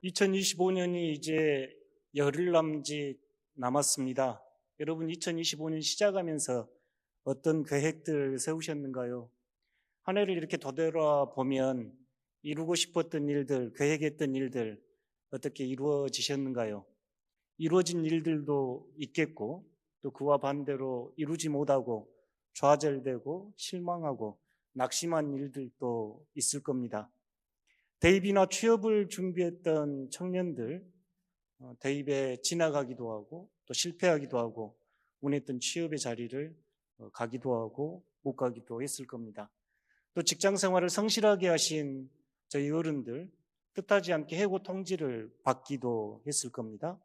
2025년이 이제 열흘 남짓 남았습니다. 여러분 2025년 시작하면서 어떤 계획들 세우셨는가요? 한 해를 이렇게 되돌아보면 이루고 싶었던 일들, 계획했던 일들 어떻게 이루어지셨는가요? 이루어진 일들도 있겠고 또 그와 반대로 이루지 못하고 좌절되고 실망하고 낙심한 일들도 있을 겁니다. 대입이나 취업을 준비했던 청년들, 대입에 지나가기도 하고 또 실패하기도 하고 원했던 취업의 자리를 가기도 하고 못 가기도 했을 겁니다. 또 직장 생활을 성실하게 하신 저희 어른들, 뜻하지 않게 해고 통지를 받기도 했을 겁니다.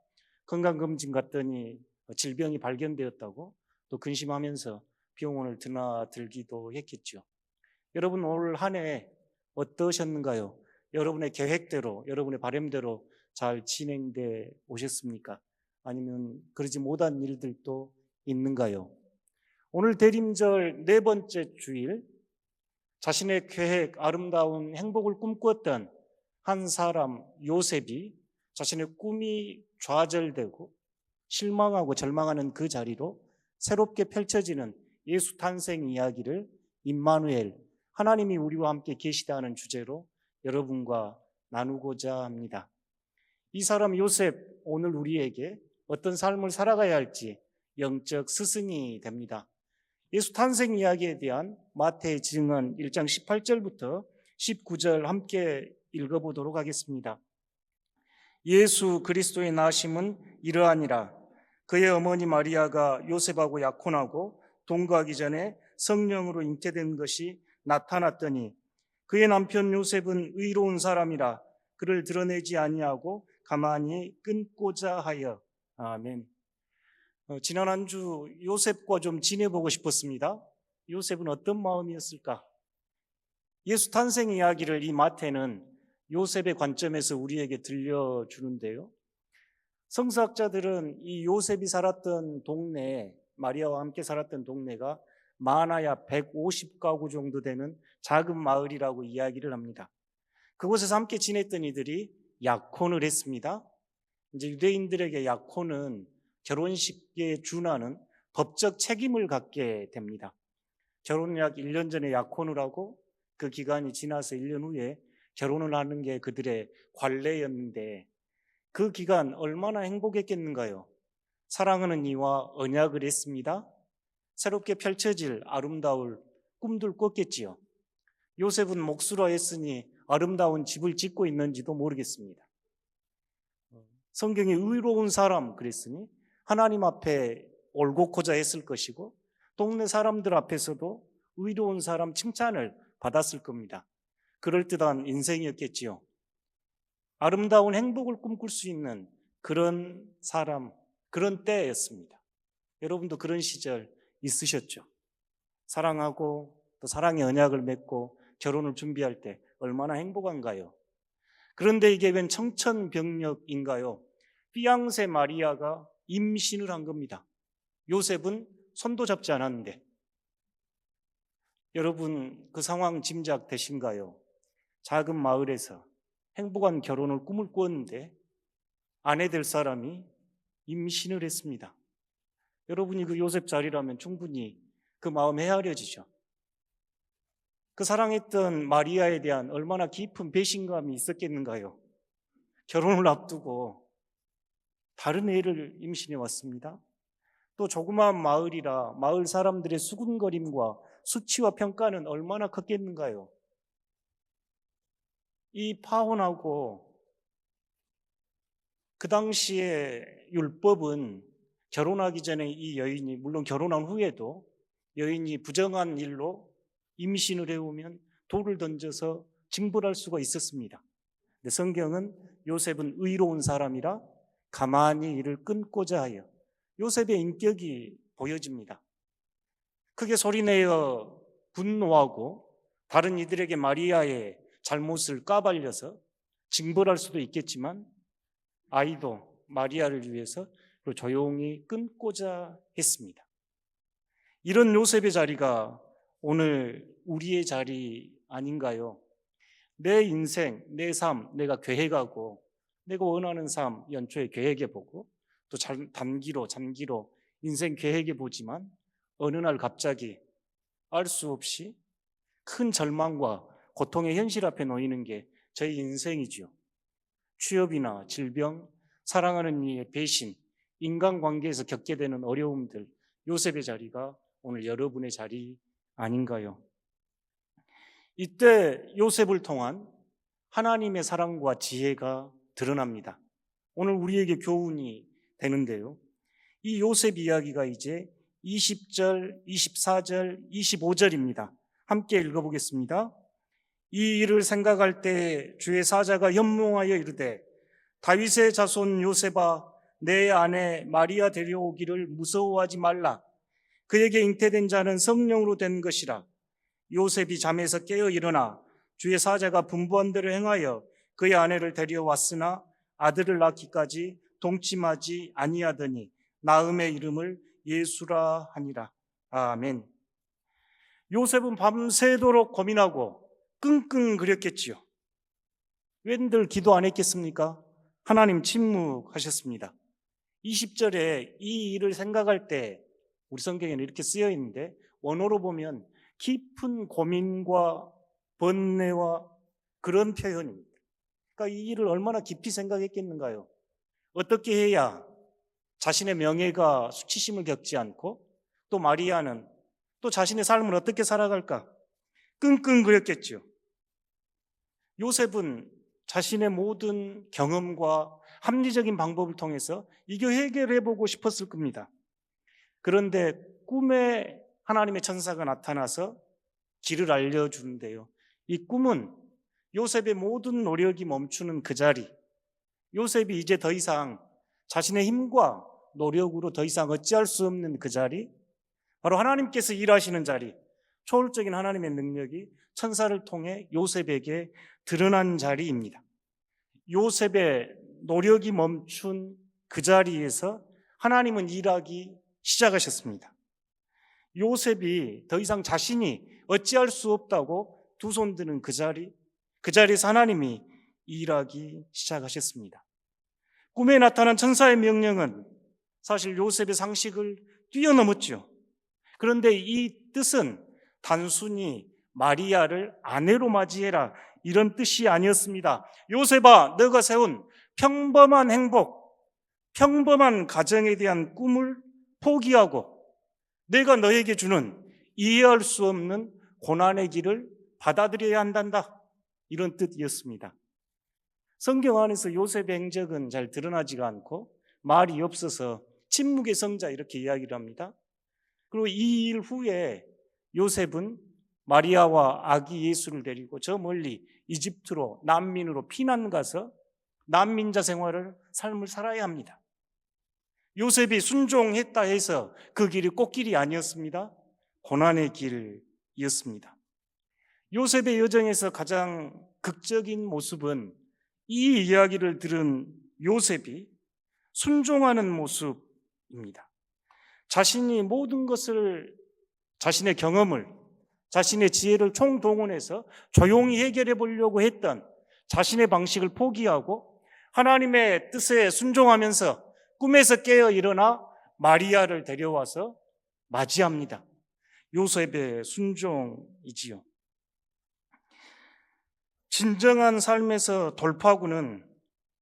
건강검진 갔더니 질병이 발견되었다고 또 근심하면서 병원을 드나들기도 했겠죠. 여러분 올 한 해 어떠셨는가요? 여러분의 계획대로, 여러분의 바람대로 잘 진행돼 오셨습니까? 아니면 그러지 못한 일들도 있는가요? 오늘 대림절 네 번째 주일, 자신의 계획, 아름다운 행복을 꿈꾸었던 한 사람 요셉이 자신의 꿈이 좌절되고 실망하고 절망하는 그 자리로 새롭게 펼쳐지는 예수 탄생 이야기를 임마누엘, 하나님이 우리와 함께 계시다는 주제로 여러분과 나누고자 합니다. 이 사람 요셉, 오늘 우리에게 어떤 삶을 살아가야 할지 영적 스승이 됩니다. 예수 탄생 이야기에 대한 마태의 증언 1장 18절부터 19절 함께 읽어보도록 하겠습니다. 예수 그리스도의 나심은 이러하니라. 그의 어머니 마리아가 요셉하고 약혼하고 동거하기 전에 성령으로 잉태된 것이 나타났더니 그의 남편 요셉은 의로운 사람이라 그를 드러내지 아니하고 가만히 끊고자 하여. 아멘. 지난 한 주 요셉과 좀 지내보고 싶었습니다. 요셉은 어떤 마음이었을까? 예수 탄생 이야기를 이 마태는 요셉의 관점에서 우리에게 들려주는데요. 성서학자들은 이 요셉이 살았던 동네, 마리아와 함께 살았던 동네가 많아야 150가구 정도 되는 작은 마을이라고 이야기를 합니다. 그곳에서 함께 지냈던 이들이 약혼을 했습니다. 이제 유대인들에게 약혼은 결혼식에 준하는 법적 책임을 갖게 됩니다. 결혼 약 1년 전에 약혼을 하고 그 기간이 지나서 1년 후에 결혼을 하는 게 그들의 관례였는데 그 기간 얼마나 행복했겠는가요? 사랑하는 이와 언약을 했습니다. 새롭게 펼쳐질 아름다울 꿈들 꿨겠지요. 요셉은 목수라 했으니 아름다운 집을 짓고 있는지도 모르겠습니다. 성경이 의로운 사람 그랬으니 하나님 앞에 올곧고자 했을 것이고 동네 사람들 앞에서도 의로운 사람 칭찬을 받았을 겁니다. 그럴듯한 인생이었겠지요. 아름다운 행복을 꿈꿀 수 있는 그런 사람, 그런 때였습니다. 여러분도 그런 시절 있으셨죠? 사랑하고 또 사랑의 언약을 맺고 결혼을 준비할 때 얼마나 행복한가요? 그런데 이게 웬 청천벽력인가요? 피앙세 마리아가 임신을 한 겁니다. 요셉은 손도 잡지 않았는데. 여러분 그 상황 짐작되신가요? 작은 마을에서 행복한 결혼을 꿈을 꾸었는데 아내 될 사람이 임신을 했습니다. 여러분이 그 요셉 자리라면 충분히 그 마음 헤아려지죠. 그 사랑했던 마리아에 대한 얼마나 깊은 배신감이 있었겠는가요? 결혼을 앞두고 다른 애를 임신해 왔습니다. 또 조그마한 마을이라 마을 사람들의 수군거림과 수치와 평가는 얼마나 컸겠는가요? 이 파혼하고 그 당시에 율법은 결혼하기 전에 이 여인이, 물론 결혼한 후에도 여인이 부정한 일로 임신을 해오면 돌을 던져서 징벌할 수가 있었습니다. 근데 성경은 요셉은 의로운 사람이라 가만히 이를 끊고자 하여 요셉의 인격이 보여집니다. 크게 소리내어 분노하고 다른 이들에게 마리아의 잘못을 까발려서 징벌할 수도 있겠지만 아이도 마리아를 위해서 조용히 끊고자 했습니다. 이런 요셉의 자리가 오늘 우리의 자리 아닌가요? 내 인생, 내 삶, 내가 계획하고 내가 원하는 삶 연초에 계획해 보고 또 단기로 장기로 인생 계획해 보지만 어느 날 갑자기 알 수 없이 큰 절망과 고통의 현실 앞에 놓이는 게 저희 인생이지요. 취업이나 질병, 사랑하는 이의 배신, 인간관계에서 겪게 되는 어려움들, 요셉의 자리가 오늘 여러분의 자리 아닌가요? 이때 요셉을 통한 하나님의 사랑과 지혜가 드러납니다. 오늘 우리에게 교훈이 되는데요. 이 요셉 이야기가 이제 20절, 24절, 25절입니다. 함께 읽어보겠습니다. 이 일을 생각할 때 주의 사자가 연몽하여 이르되 다윗의 자손 요셉아 내 아내 마리아 데려오기를 무서워하지 말라. 그에게 잉태된 자는 성령으로 된 것이라. 요셉이 잠에서 깨어 일어나 주의 사자가 분부한 대로 행하여 그의 아내를 데려왔으나 아들을 낳기까지 동침하지 아니하더니 나음의 이름을 예수라 하니라. 아멘. 요셉은 밤새도록 고민하고 끙끙 그렸겠지요. 웬들 기도 안 했겠습니까? 하나님 침묵하셨습니다. 20절에 이 일을 생각할 때 우리 성경에는 이렇게 쓰여 있는데 원어로 보면 깊은 고민과 번뇌와 그런 표현입니다. 그러니까 이 일을 얼마나 깊이 생각했겠는가요? 어떻게 해야 자신의 명예가 수치심을 겪지 않고 또 마리아는 또 자신의 삶을 어떻게 살아갈까? 끙끙 그렸겠죠. 요셉은 자신의 모든 경험과 합리적인 방법을 통해서 이거 해결해보고 싶었을 겁니다. 그런데 꿈에 하나님의 천사가 나타나서 길을 알려주는데요. 이 꿈은 요셉의 모든 노력이 멈추는 그 자리, 요셉이 이제 더 이상 자신의 힘과 노력으로 더 이상 어찌할 수 없는 그 자리, 바로 하나님께서 일하시는 자리, 초월적인 하나님의 능력이 천사를 통해 요셉에게 드러난 자리입니다. 요셉의 노력이 멈춘 그 자리에서 하나님은 일하기 시작하셨습니다. 요셉이 더 이상 자신이 어찌할 수 없다고 두 손 드는 그 자리에서 하나님이 일하기 시작하셨습니다. 꿈에 나타난 천사의 명령은 사실 요셉의 상식을 뛰어넘었죠. 그런데 이 뜻은 단순히 마리아를 아내로 맞이해라 이런 뜻이 아니었습니다. 요셉아, 너가 세운 평범한 행복, 평범한 가정에 대한 꿈을 포기하고 내가 너에게 주는 이해할 수 없는 고난의 길을 받아들여야 한단다, 이런 뜻이었습니다. 성경 안에서 요셉의 행적은 잘 드러나지가 않고 말이 없어서 침묵의 성자 이렇게 이야기를 합니다. 그리고 이 일 후에 요셉은 마리아와 아기 예수를 데리고 저 멀리 이집트로 난민으로 피난 가서 난민자 삶을 살아야 합니다. 요셉이 순종했다 해서 그 길이 꽃길이 아니었습니다. 고난의 길이었습니다. 요셉의 여정에서 가장 극적인 모습은 이 이야기를 들은 요셉이 순종하는 모습입니다. 자신이 모든 것을, 자신의 경험을, 자신의 지혜를 총동원해서 조용히 해결해 보려고 했던 자신의 방식을 포기하고 하나님의 뜻에 순종하면서 꿈에서 깨어 일어나 마리아를 데려와서 맞이합니다. 요셉의 순종이지요. 진정한 삶에서 돌파구는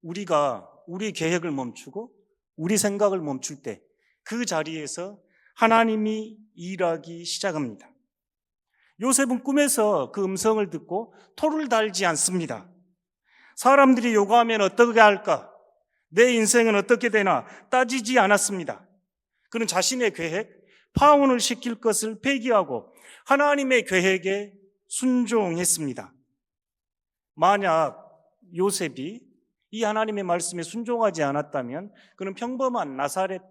우리가 우리 계획을 멈추고 우리 생각을 멈출 때 그 자리에서 하나님이 일하기 시작합니다. 요셉은 꿈에서 그 음성을 듣고 토를 달지 않습니다. 사람들이 요구하면 어떻게 할까? 내 인생은 어떻게 되나? 따지지 않았습니다. 그는 자신의 계획, 파혼을 시킬 것을 폐기하고 하나님의 계획에 순종했습니다. 만약 요셉이 이 하나님의 말씀에 순종하지 않았다면 그는 평범한 나사렛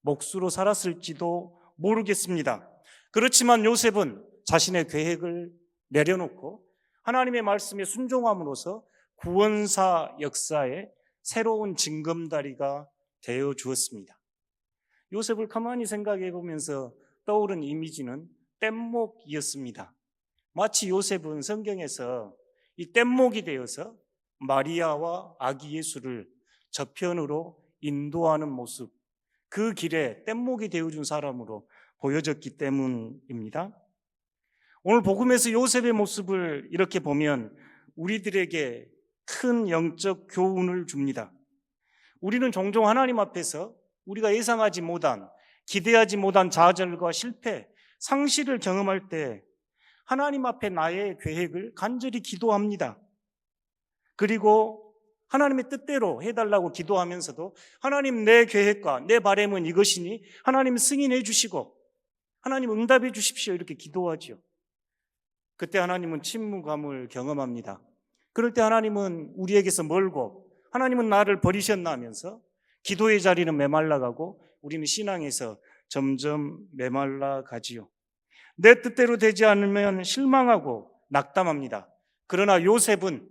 목수로 살았을지도 모르겠습니다. 그렇지만 요셉은 자신의 계획을 내려놓고 하나님의 말씀에 순종함으로써 구원사 역사에 새로운 징검다리가 되어 주었습니다. 요셉을 가만히 생각해 보면서 떠오른 이미지는 뗏목이었습니다. 마치 요셉은 성경에서 이 뗏목이 되어서 마리아와 아기 예수를 저편으로 인도하는 모습, 그 길에 뗏목이 되어준 사람으로 보여졌기 때문입니다. 오늘 복음에서 요셉의 모습을 이렇게 보면 우리들에게 큰 영적 교훈을 줍니다. 우리는 종종 하나님 앞에서 우리가 예상하지 못한, 기대하지 못한 좌절과 실패, 상실을 경험할 때 하나님 앞에 나의 계획을 간절히 기도합니다. 그리고 하나님의 뜻대로 해달라고 기도하면서도 하나님, 내 계획과 내 바람은 이것이니 하나님 승인해 주시고 하나님 응답해 주십시오, 이렇게 기도하죠. 그때 하나님은 침묵함을 경험합니다. 그럴 때 하나님은 우리에게서 멀고 하나님은 나를 버리셨나 하면서 기도의 자리는 메말라가고 우리는 신앙에서 점점 메말라가지요. 내 뜻대로 되지 않으면 실망하고 낙담합니다. 그러나 요셉은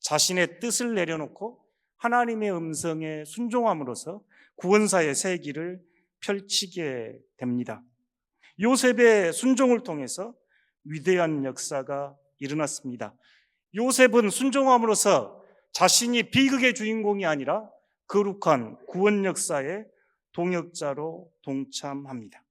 자신의 뜻을 내려놓고 하나님의 음성에 순종함으로써 구원사의 새 길을 펼치게 됩니다. 요셉의 순종을 통해서 위대한 역사가 일어났습니다. 요셉은 순종함으로써 자신이 비극의 주인공이 아니라 거룩한 구원 역사의 동역자로 동참합니다.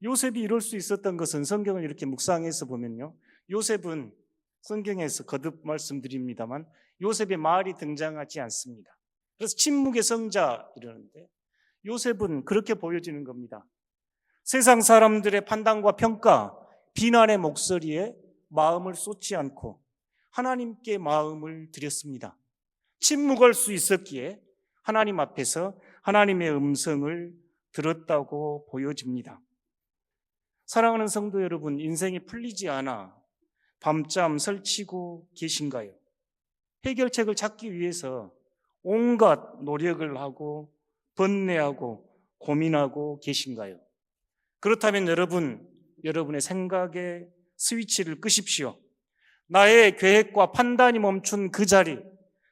요셉이 이럴 수 있었던 것은 성경을 이렇게 묵상해서 보면요, 요셉은 성경에서 거듭 말씀드립니다만 요셉의 말이 등장하지 않습니다. 그래서 침묵의 성자 이러는데 요셉은 그렇게 보여지는 겁니다. 세상 사람들의 판단과 평가, 비난의 목소리에 마음을 쏟지 않고 하나님께 마음을 드렸습니다. 침묵할 수 있었기에 하나님 앞에서 하나님의 음성을 들었다고 보여집니다. 사랑하는 성도 여러분, 인생이 풀리지 않아 밤잠 설치고 계신가요? 해결책을 찾기 위해서 온갖 노력을 하고 번뇌하고 고민하고 계신가요? 그렇다면 여러분의 생각의 스위치를 끄십시오. 나의 계획과 판단이 멈춘 그 자리,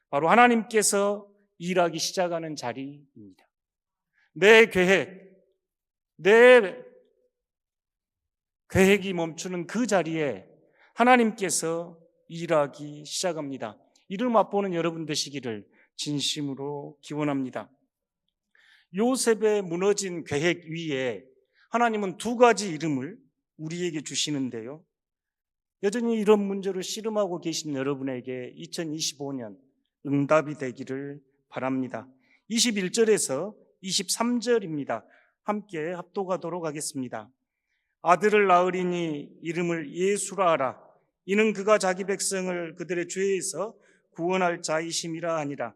바로 하나님께서 일하기 시작하는 자리입니다. 내 계획이 멈추는 그 자리에 하나님께서 일하기 시작합니다. 이를 맛보는 여러분 되시기를 진심으로 기원합니다. 요셉의 무너진 계획 위에 하나님은 두 가지 이름을 우리에게 주시는데요, 여전히 이런 문제를 씨름하고 계신 여러분에게 2025년 응답이 되기를 바랍니다. 21절에서 23절입니다. 함께 합독하도록 하겠습니다. 아들을 낳으리니 이름을 예수라 하라. 이는 그가 자기 백성을 그들의 죄에서 구원할 자이심이라 하니라.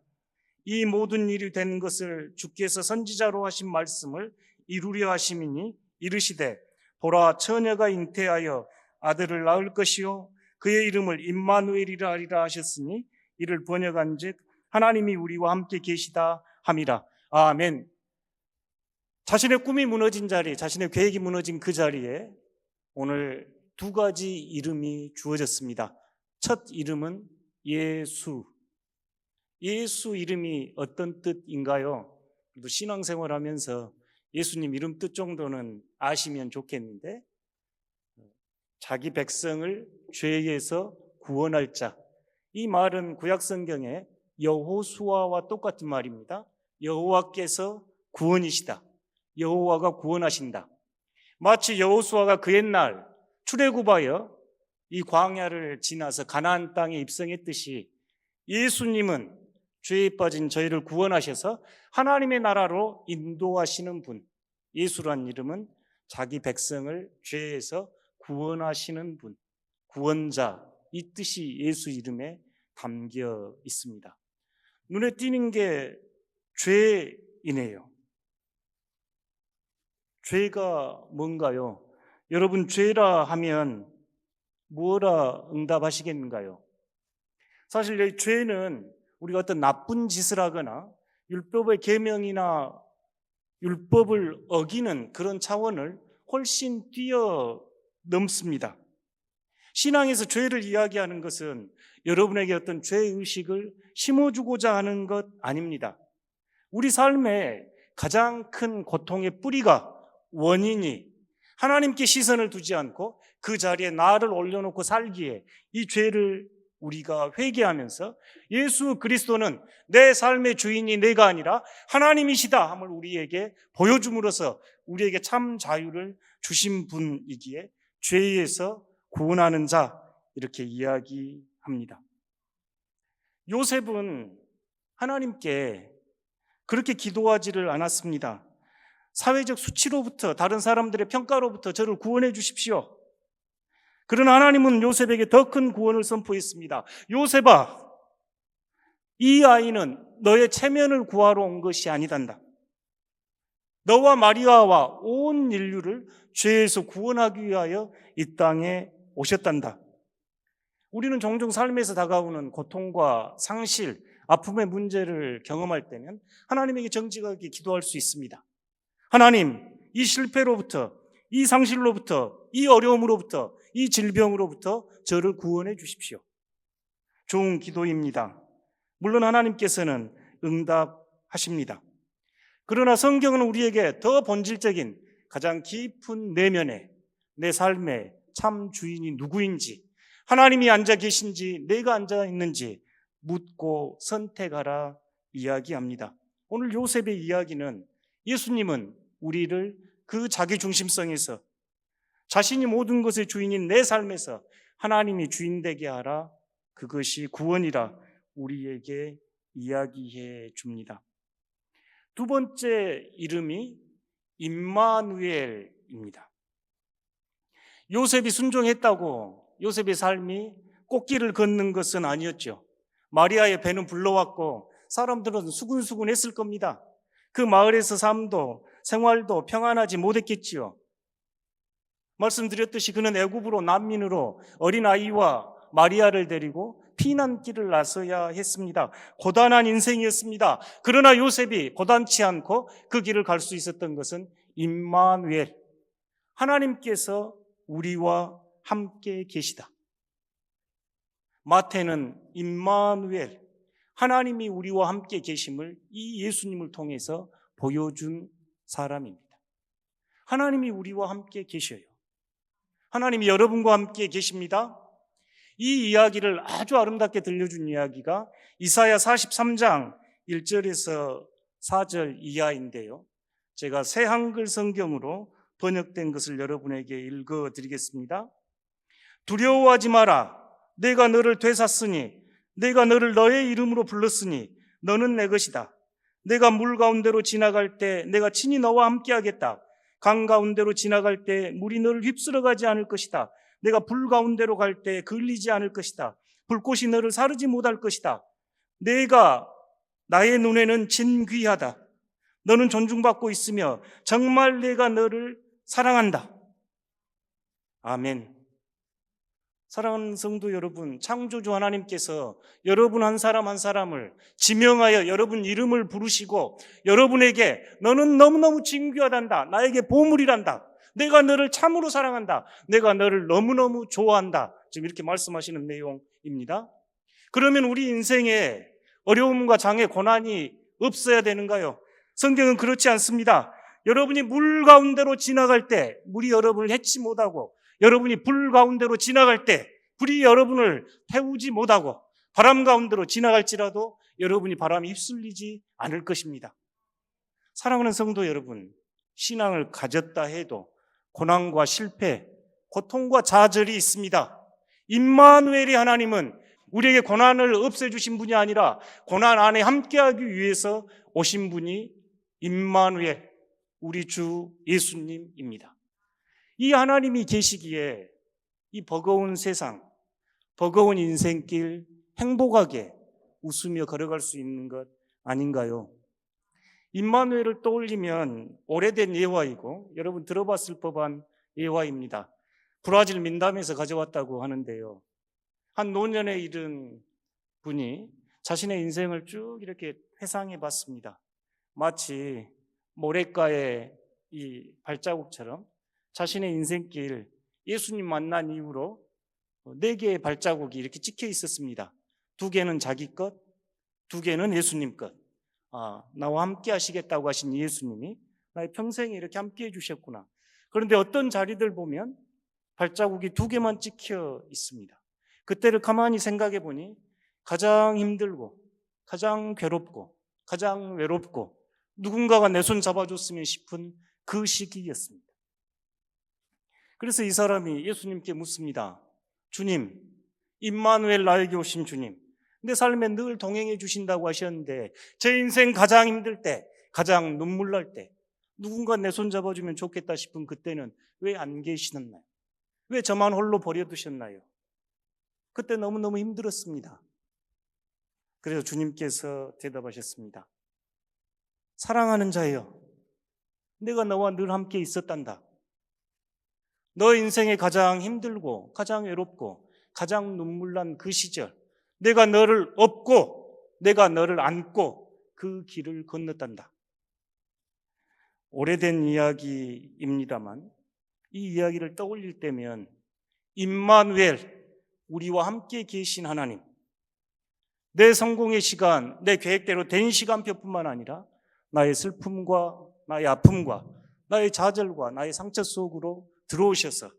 이 모든 일이 된 것을 주께서 선지자로 하신 말씀을 이루려 하심이니 이르시되 보라, 처녀가 잉태하여 아들을 낳을 것이요 그의 이름을 임마누엘이라 하리라 하셨으니 이를 번역한즉 하나님이 우리와 함께 계시다 함이라. 아멘. 자신의 꿈이 무너진 자리, 자신의 계획이 무너진 그 자리에 오늘 두 가지 이름이 주어졌습니다. 첫 이름은 예수. 예수 이름이 어떤 뜻인가요? 그래도 신앙생활 하면서 예수님 이름 뜻 정도는 아시면 좋겠는데, 자기 백성을 죄에서 구원할 자, 이 말은 구약성경에 여호수아와 똑같은 말입니다. 여호와께서 구원이시다. 여호와가 구원하신다. 마치 여호수아가 그 옛날 출애굽하여 이 광야를 지나서 가나안 땅에 입성했듯이 예수님은 죄에 빠진 저희를 구원하셔서 하나님의 나라로 인도하시는 분, 예수란 이름은 자기 백성을 죄에서 구원하시는 분, 구원자, 이 뜻이 예수 이름에 담겨 있습니다. 눈에 띄는 게 죄이네요. 죄가 뭔가요? 여러분, 죄라 하면 뭐라 응답하시겠는가요? 사실 이 죄는 우리가 어떤 나쁜 짓을 하거나 율법의 계명이나 율법을 어기는 그런 차원을 훨씬 뛰어넘습니다. 신앙에서 죄를 이야기하는 것은 여러분에게 어떤 죄의식을 심어주고자 하는 것 아닙니다. 우리 삶의 가장 큰 고통의 뿌리가, 원인이 하나님께 시선을 두지 않고 그 자리에 나를 올려놓고 살기에 이 죄를 우리가 회개하면서 예수 그리스도는 내 삶의 주인이 내가 아니라 하나님이시다 함을 우리에게 보여줌으로써 우리에게 참 자유를 주신 분이기에 죄에서 구원하는 자, 이렇게 이야기합니다. 요셉은 하나님께 그렇게 기도하지를 않았습니다. 사회적 수치로부터, 다른 사람들의 평가로부터 저를 구원해 주십시오. 그러나 하나님은 요셉에게 더 큰 구원을 선포했습니다. 요셉아, 이 아이는 너의 체면을 구하러 온 것이 아니단다. 너와 마리아와 온 인류를 죄에서 구원하기 위하여 이 땅에 오셨단다. 우리는 종종 삶에서 다가오는 고통과 상실, 아픔의 문제를 경험할 때는 하나님에게 정직하게 기도할 수 있습니다. 하나님, 이 실패로부터, 이 상실로부터, 이 어려움으로부터, 이 질병으로부터 저를 구원해 주십시오. 좋은 기도입니다. 물론 하나님께서는 응답하십니다. 그러나 성경은 우리에게 더 본질적인, 가장 깊은 내면에 내 삶의 참 주인이 누구인지, 하나님이 앉아 계신지 내가 앉아 있는지 묻고 선택하라 이야기합니다. 오늘 요셉의 이야기는 예수님은 우리를 그 자기중심성에서, 자신이 모든 것의 주인인 내 삶에서 하나님이 주인 되게 하라, 그것이 구원이라 우리에게 이야기해 줍니다. 두 번째 이름이 임마누엘입니다. 요셉이 순종했다고 요셉의 삶이 꽃길을 걷는 것은 아니었죠. 마리아의 배는 불러왔고 사람들은 수군수군 했을 겁니다. 그 마을에서 삶도 생활도 평안하지 못했겠지요. 말씀드렸듯이 그는 애굽으로 난민으로 어린아이와 마리아를 데리고 피난길을 나서야 했습니다. 고단한 인생이었습니다. 그러나 요셉이 고단치 않고 그 길을 갈 수 있었던 것은 임마누엘, 하나님께서 우리와 함께 계시다. 마태는 임마누엘, 하나님이 우리와 함께 계심을 이 예수님을 통해서 보여준 사람입니다. 하나님이 우리와 함께 계셔요. 하나님이 여러분과 함께 계십니다. 이 이야기를 아주 아름답게 들려준 이야기가 이사야 43장 1절에서 4절 이하인데요. 제가 새 한글 성경으로 번역된 것을 여러분에게 읽어드리겠습니다. 두려워하지 마라. 내가 너를 되찾으니, 내가 너를 너의 이름으로 불렀으니 너는 내 것이다. 내가 물 가운데로 지나갈 때 내가 친히 너와 함께 하겠다. 강 가운데로 지나갈 때 물이 너를 휩쓸어 가지 않을 것이다. 내가 불 가운데로 갈 때 걸리지 않을 것이다. 불꽃이 너를 사르지 못할 것이다. 내가 나의 눈에는 진귀하다. 너는 존중받고 있으며 정말 내가 너를 사랑한다. 아멘. 사랑하는 성도 여러분, 창조주 하나님께서 여러분 한 사람 한 사람을 지명하여 여러분 이름을 부르시고 여러분에게 너는 너무너무 진귀하단다. 나에게 보물이란다. 내가 너를 참으로 사랑한다. 내가 너를 너무너무 좋아한다. 지금 이렇게 말씀하시는 내용입니다. 그러면 우리 인생에 어려움과 장애, 고난이 없어야 되는가요? 성경은 그렇지 않습니다. 여러분이 물 가운데로 지나갈 때 물이 여러분을 해치 못하고, 여러분이 불 가운데로 지나갈 때 불이 여러분을 태우지 못하고, 바람 가운데로 지나갈지라도 여러분이 바람에 휩쓸리지 않을 것입니다. 사랑하는 성도 여러분, 신앙을 가졌다 해도 고난과 실패, 고통과 좌절이 있습니다. 임마누엘이 하나님은 우리에게 고난을 없애주신 분이 아니라 고난 안에 함께하기 위해서 오신 분이 임마누엘, 우리 주 예수님입니다. 이 하나님이 계시기에 이 버거운 세상, 버거운 인생길 행복하게 웃으며 걸어갈 수 있는 것 아닌가요? 임마누엘을 떠올리면 오래된 예화이고 여러분 들어봤을 법한 예화입니다. 브라질 민담에서 가져왔다고 하는데요. 한 노년에 이른 분이 자신의 인생을 쭉 이렇게 회상해 봤습니다. 마치 모래가의 이 발자국처럼 자신의 인생길, 예수님 만난 이후로 4개의 발자국이 이렇게 찍혀 있었습니다. 2개는 자기 것, 2개는 예수님 것. 나와 함께 하시겠다고 하신 예수님이 나의 평생에 이렇게 함께 해주셨구나. 그런데 어떤 자리들 보면 발자국이 2개만 찍혀 있습니다. 그때를 가만히 생각해 보니 가장 힘들고 가장 괴롭고 가장 외롭고 누군가가 내 손 잡아줬으면 싶은 그 시기였습니다. 그래서 이 사람이 예수님께 묻습니다. 주님, 임마누엘 나에게 오신 주님, 내 삶에 늘 동행해 주신다고 하셨는데 제 인생 가장 힘들 때, 가장 눈물 날 때 누군가 내 손 잡아주면 좋겠다 싶은 그때는 왜 안 계시나요? 왜 저만 홀로 버려두셨나요? 그때 너무너무 힘들었습니다. 그래서 주님께서 대답하셨습니다. 사랑하는 자여, 내가 너와 늘 함께 있었단다. 너 인생에 가장 힘들고 가장 외롭고 가장 눈물 난 그 시절, 내가 너를 업고 내가 너를 안고 그 길을 건넜단다. 오래된 이야기입니다만 이 이야기를 떠올릴 때면 임마누엘, 우리와 함께 계신 하나님, 내 성공의 시간, 내 계획대로 된 시간표뿐만 아니라 나의 슬픔과 나의 아픔과 나의 좌절과 나의 상처 속으로 들어오셔서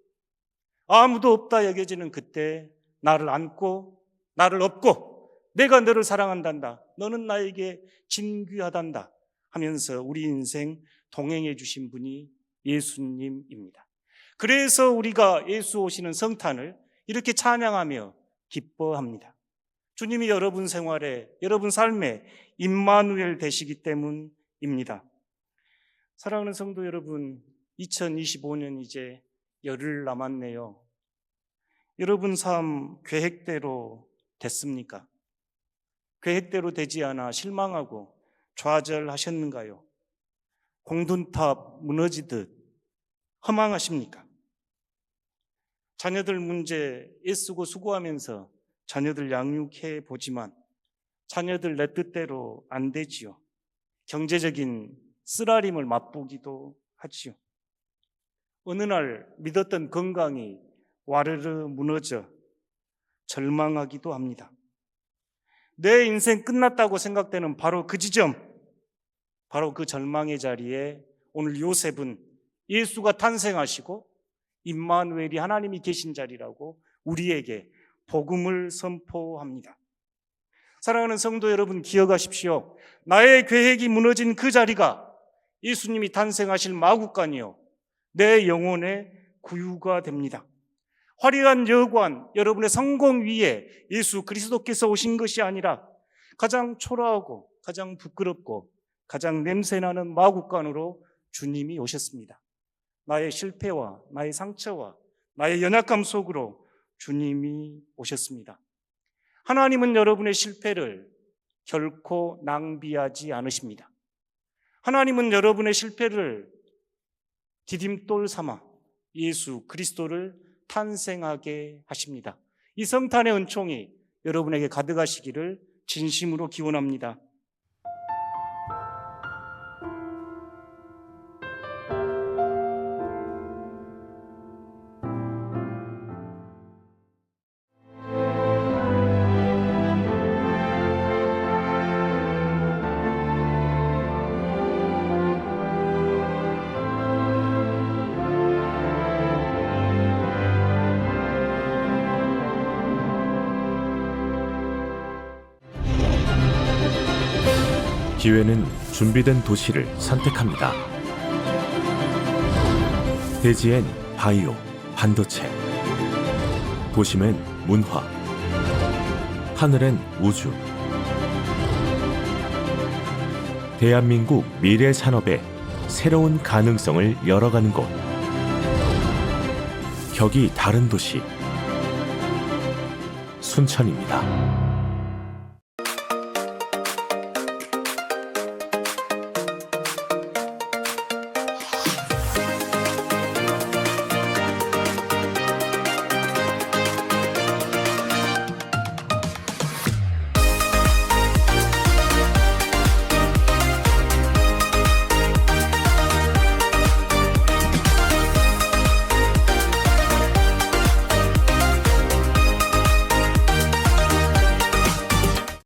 아무도 없다 여겨지는 그때 나를 안고 나를 업고 내가 너를 사랑한단다, 너는 나에게 진귀하단다 하면서 우리 인생 동행해 주신 분이 예수님입니다. 그래서 우리가 예수 오시는 성탄을 이렇게 찬양하며 기뻐합니다. 주님이 여러분 생활에, 여러분 삶에 임마누엘 되시기 때문입니다. 사랑하는 성도 여러분, 2025년 이제 열흘 남았네요. 여러분 삶 계획대로 됐습니까? 계획대로 되지 않아 실망하고 좌절하셨는가요? 공든탑 무너지듯 허망하십니까? 자녀들 문제 애쓰고 수고하면서 자녀들 양육해 보지만 자녀들 내 뜻대로 안 되지요. 경제적인 쓰라림을 맛보기도 하지요. 어느 날 믿었던 건강이 와르르 무너져 절망하기도 합니다. 내 인생 끝났다고 생각되는 바로 그 지점, 바로 그 절망의 자리에 오늘 요셉은 예수가 탄생하시고 임마누엘이 하나님이 계신 자리라고 우리에게 복음을 선포합니다. 사랑하는 성도 여러분, 기억하십시오. 나의 계획이 무너진 그 자리가 예수님이 탄생하실 마구간이요, 내 영혼의 구유가 됩니다. 화려한 여관, 여러분의 성공 위에 예수 그리스도께서 오신 것이 아니라 가장 초라하고 가장 부끄럽고 가장 냄새나는 마구간으로 주님이 오셨습니다. 나의 실패와 나의 상처와 나의 연약함 속으로 주님이 오셨습니다. 하나님은 여러분의 실패를 결코 낭비하지 않으십니다. 하나님은 여러분의 실패를 디딤돌 삼아 예수 그리스도를 탄생하게 하십니다. 이 성탄의 은총이 여러분에게 가득하시기를 진심으로 기원합니다. 기회는 준비된 도시를 선택합니다. 대지엔 바이오, 반도체, 도심엔 문화, 하늘엔 우주. 대한민국 미래 산업의 새로운 가능성을 열어가는 곳. 격이 다른 도시, 순천입니다.